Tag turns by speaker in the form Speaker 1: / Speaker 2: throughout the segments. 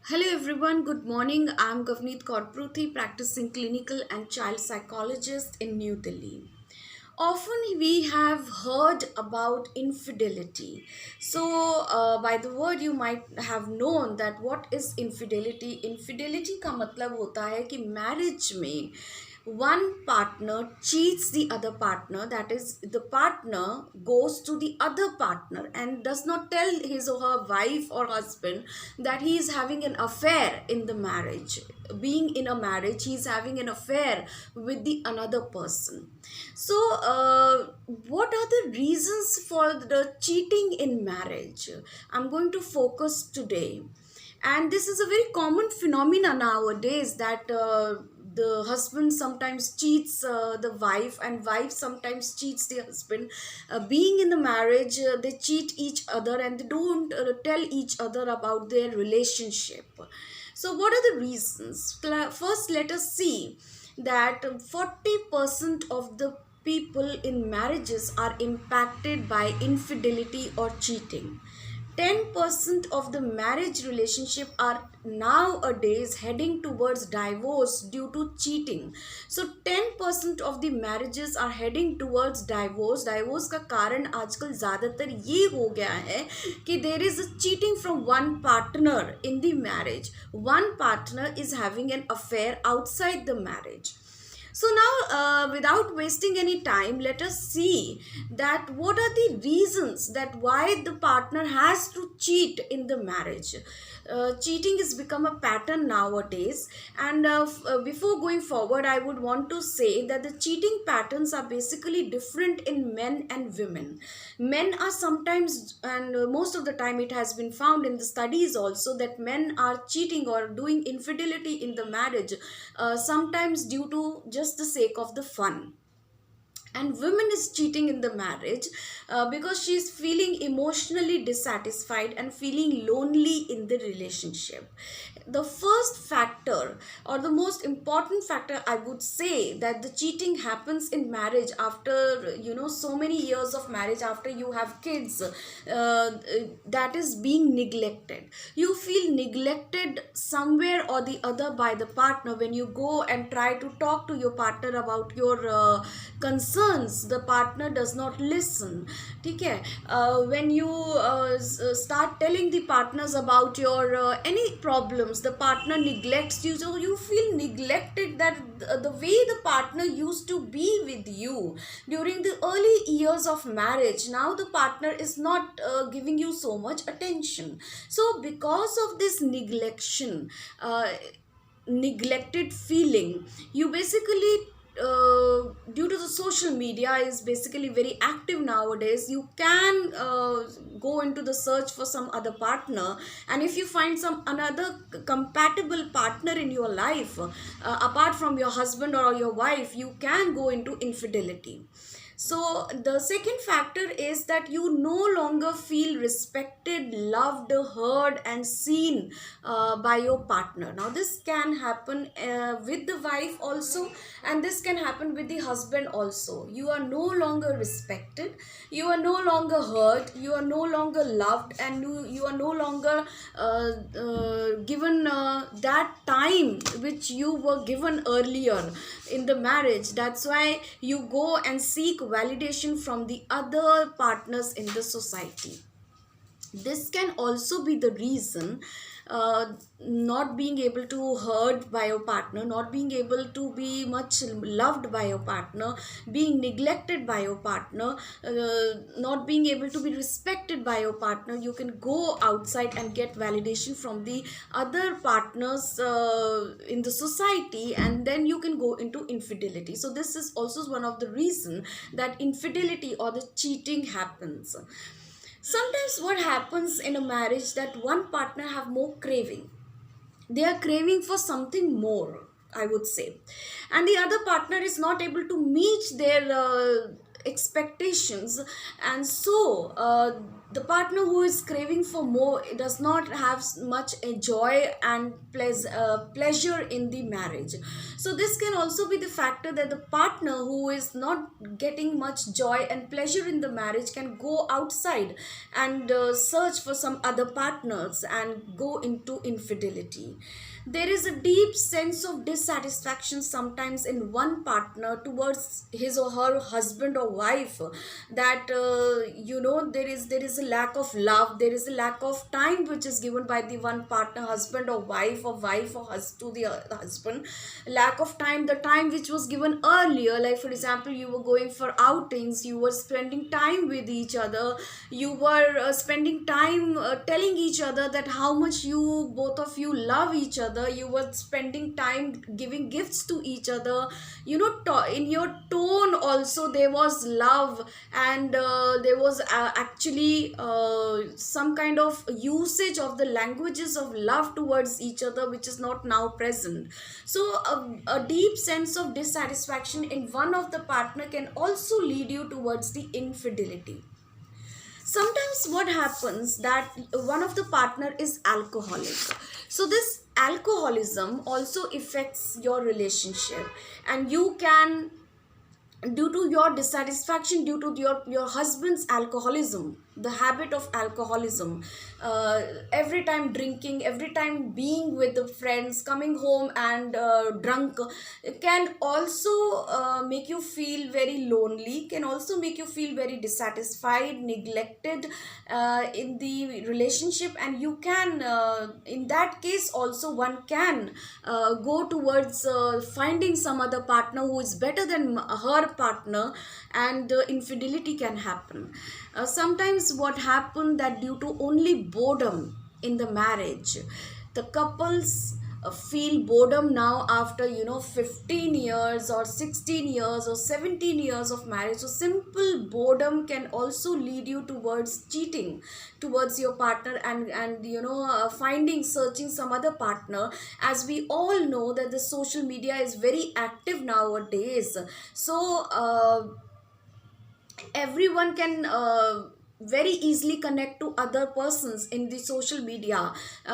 Speaker 1: Hello everyone, good morning. I'm Gavneet Kaurpruthi, practicing clinical and child psychologist in New Delhi. Often we have heard about infidelity. By the word you might have known that what is infidelity. Infidelity का मतलब होता है कि marriage में one partner cheats the other partner, that is the partner goes to the other partner and does not tell his or her wife or husband that he is having an affair in the marriage. Being in a marriage, he is having an affair with the another person. What are the reasons for the cheating in marriage? I'm going to focus today, and this is a very common phenomena nowadays that the husband sometimes cheats the wife, and wife sometimes cheats the husband. Being in the marriage, they cheat each other and they don't tell each other about their relationship. So what are the reasons? First, let us see that 40% of the people in marriages are impacted by infidelity or cheating. 10% of the marriage relationship are nowadays heading towards divorce due to cheating. So 10% of the marriages are heading towards divorce. Divorce का कारण आजकल ज़्यादातर ये हो गया है कि there is a cheating from one partner in the marriage. One partner is having an affair outside the marriage. So now, without wasting any time, let us see that what are the reasons that why the partner has to cheat in the marriage. Cheating has become a pattern nowadays, and before going forward, I would want to say that the cheating patterns are basically different in men and women. Men are sometimes, and most of the time, it has been found in the studies also that men are cheating or doing infidelity in the marriage, sometimes due to just the sake of the fun, and women is cheating in the marriage because she's feeling emotionally dissatisfied and feeling lonely in the relationship. The first factor, or the most important factor, I would say, that the cheating happens in marriage after so many years of marriage, after you have kids, that is being neglected. You feel neglected somewhere or the other by the partner. When you go and try to talk to your partner about your concerns, the partner does not listen. ठीक है? When you start telling the partners about your any problems, the partner neglects you, so you feel neglected, that the way the partner used to be with you during the early years of marriage, now the partner is not giving you so much attention. So because of this neglected feeling, you basically, due to the social media is basically very active nowadays, you can go into the search for some other partner, and if you find some another compatible partner in your life, apart from your husband or your wife, you can go into infidelity. So the second factor is that you no longer feel respected, loved, heard, and seen by your partner. Now this can happen with the wife also, and this can happen with the husband also. You are no longer respected, you are no longer heard, you are no longer loved, and you are no longer given that time which you were given earlier in the marriage. That's why you go and seek validation from the other partners in the society. This can also be the reason, not being able to heard by your partner, not being able to be much loved by your partner, being neglected by your partner, not being able to be respected by your partner. You can go outside and get validation from the other partners in the society, and then you can go into infidelity. So this is also one of the reason that infidelity or the cheating happens. Sometimes what happens in a marriage, that one partner have more craving, they are craving for something more, I would say, and the other partner is not able to meet their expectations, and so The partner who is craving for more does not have much joy and pleasure in the marriage. So this can also be the factor that the partner who is not getting much joy and pleasure in the marriage can go outside and search for some other partners and go into infidelity. There is a deep sense of dissatisfaction sometimes in one partner towards his or her husband or wife, that there is a lack of love, there is a lack of time which is given by the one partner, husband or wife, or wife or to the husband. Lack of time, the time which was given earlier, like for example you were going for outings, you were spending time with each other, you were spending time telling each other that how much you both of you love each other, you were spending time giving gifts to each other, in your tone also there was love, and there was actually some kind of usage of the languages of love towards each other, which is not now present. So a deep sense of dissatisfaction in one of the partner can also lead you towards the infidelity. Sometimes what happens that one of the partner is alcoholic, so this alcoholism also affects your relationship, and you can, due to your dissatisfaction, due to your husband's alcoholism, the habit of alcoholism, every time drinking, every time being with the friends, coming home and drunk, it can also make you feel very lonely, can also make you feel very dissatisfied, neglected in the relationship, and you can in that case also one can go towards finding some other partner who is better than her partner, and infidelity can happen. Sometimes what happened that due to only boredom in the marriage, the couples feel boredom now after 15 years or 16 years or 17 years of marriage. So simple boredom can also lead you towards cheating towards your partner, and finding, searching some other partner, as we all know that the social media is very active nowadays. So everyone can very easily connect to other persons in the social media.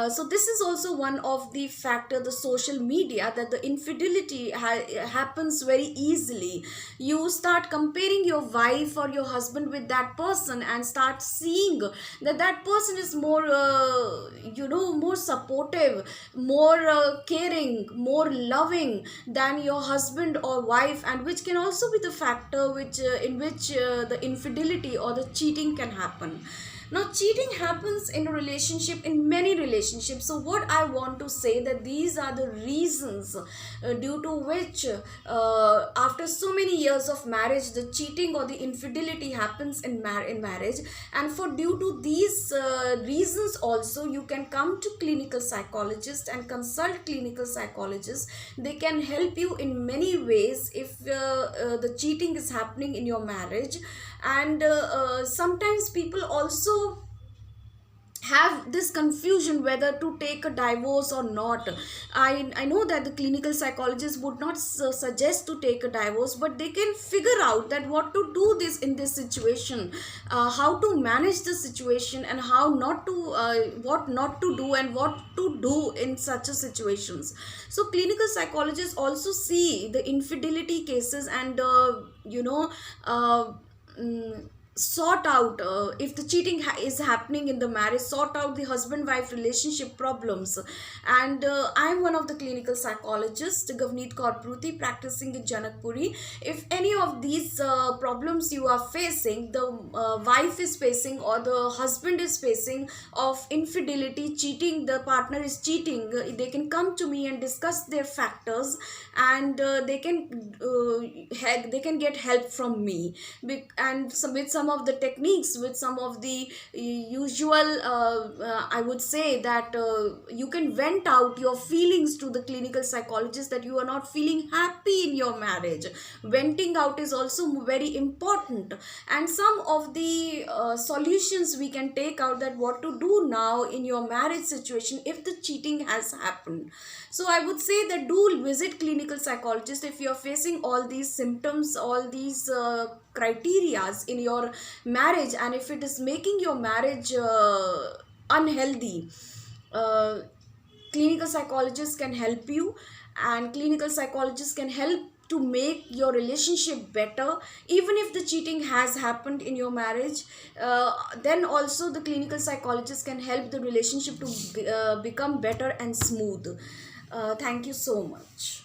Speaker 1: So this is also one of the factor, the social media, that the infidelity happens very easily. You start comparing your wife or your husband with that person and start seeing that that person is more more supportive, more caring, more loving than your husband or wife, and which can also be the factor which in which the infidelity or the cheating can happen. Now cheating happens in a relationship, in many relationships. So what I want to say that these are the reasons due to which after so many years of marriage the cheating or the infidelity happens in marriage. And for due to these reasons also, you can come to clinical psychologist and consult clinical psychologists. They can help you in many ways if the cheating is happening in your marriage. And sometimes people also have this confusion whether to take a divorce or not. I know that the clinical psychologist would not suggest to take a divorce, but they can figure out that what to do this in this situation, how to manage the situation, and how not to what not to do and what to do in such a situations. So clinical psychologists also see the infidelity cases and mm, sort out if the cheating is happening in the marriage, sort out the husband wife relationship problems. And I am one of the clinical psychologists, Gavneet Kaur, practicing in Janakpuri. If any of these problems you are facing, the wife is facing or the husband is facing of infidelity, cheating, the partner is cheating, they can come to me and discuss their factors, and they can get help from me. And with some of the techniques, with some of the usual I would say that you can vent out your feelings to the clinical psychologist, that you are not feeling happy in your marriage. Venting out is also very important, and some of the solutions we can take out, that what to do now in your marriage situation if the cheating has happened. So I would say that do visit clinical psychologist if you are facing all these symptoms, all these criterias in your marriage, and if it is making your marriage unhealthy, uh, clinical psychologists can help you, and clinical psychologists can help to make your relationship better. Even if the cheating has happened in your marriage, then also the clinical psychologist can help the relationship to become better and smooth. Thank you so much.